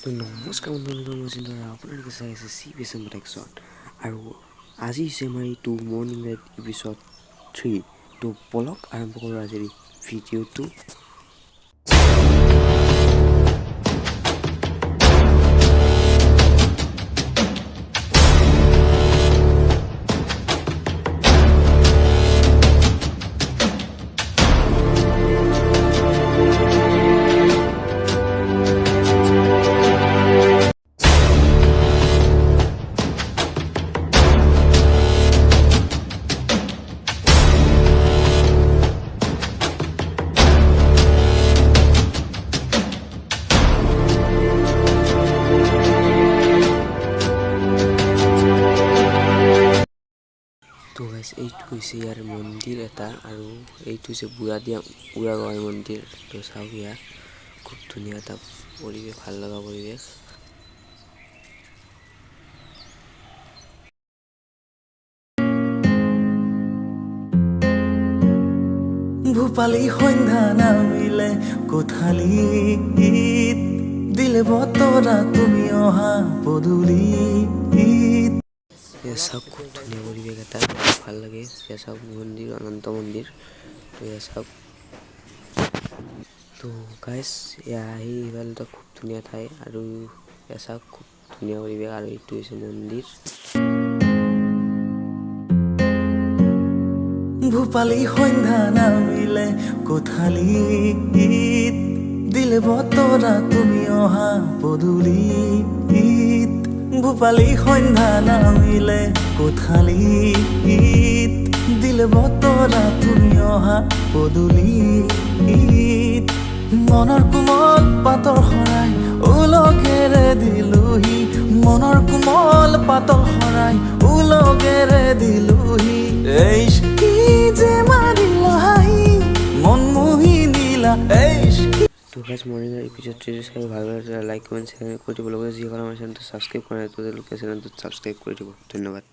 তো নমস্কাৰ বন্ধুসকল, মই চিন্তা আপোনালোকে চাই আছে CB Assam প্ৰটেকশ্যন আৰু আজি হৈছে আমাৰ এইটো মৰ্ণিং লাইট এপিছড 3। তো বলক আৰম্ভ কৰোঁ আজিৰ ভিডিঅ'টো। তো গাইছ, এইটো হৈছে ইয়াৰ মন্দিৰ এটা আৰু এইটো হৈছে বুঢ়া গোঁসাই মন্দিৰ। তো চাওক, ইয়াৰ খুব ধুনীয়া এটা পৰিৱেশ, ভাল লগা পৰিৱেশ। ভূপালী সন্ধ্যা নামিলে কোঠালীত, দিলে বতৰা তুমি অহা পদূলিত। চাওক, খুব ধুনীয়া পৰিৱেশ এটা, ভাল লাগে। চাওক, মন্দিৰ, অনন্ত মন্দিৰ। তো চাওক, তো গাইছ, আহি ইফালে খুব ধুনীয়া ঠাই আৰু চাওক, খুব ধুনীয়া পৰিৱেশ। আৰু এইটো হৈছে মন্দিৰ। ভূপালী সন্ধ্যা নামিলে কোঠালীত, দিলে বতৰা তুমি অহা পদূলিত। ভূপালী সন্ধ্যা নামিলে কোঠালীত, দিলে বতৰা তুমি অহা পদূলিত। মনৰ কোমল পাতৰ শৰাই উলগেৰে দিলোহি, মনৰ কোমল পাতৰ শৰাই উলগেৰে দিলোহি। কি যে মাৰিলা হাঁহি মন মোহি নিলা। তো গাইছ, মৰ্ণিঙৰ এপিছড 3 চাই ভাল লাগে, লাইক কমেণ্ট শ্বেয়াৰ কৰি দিব লাগিব। যিসকলে আমাৰ চেনেলটো ছাবস্ক্ৰাইব কৰা নাই তেওঁলোকে চেনেলটো ছাবস্ক্ৰাইব কৰি দিব। ধন্যবাদ।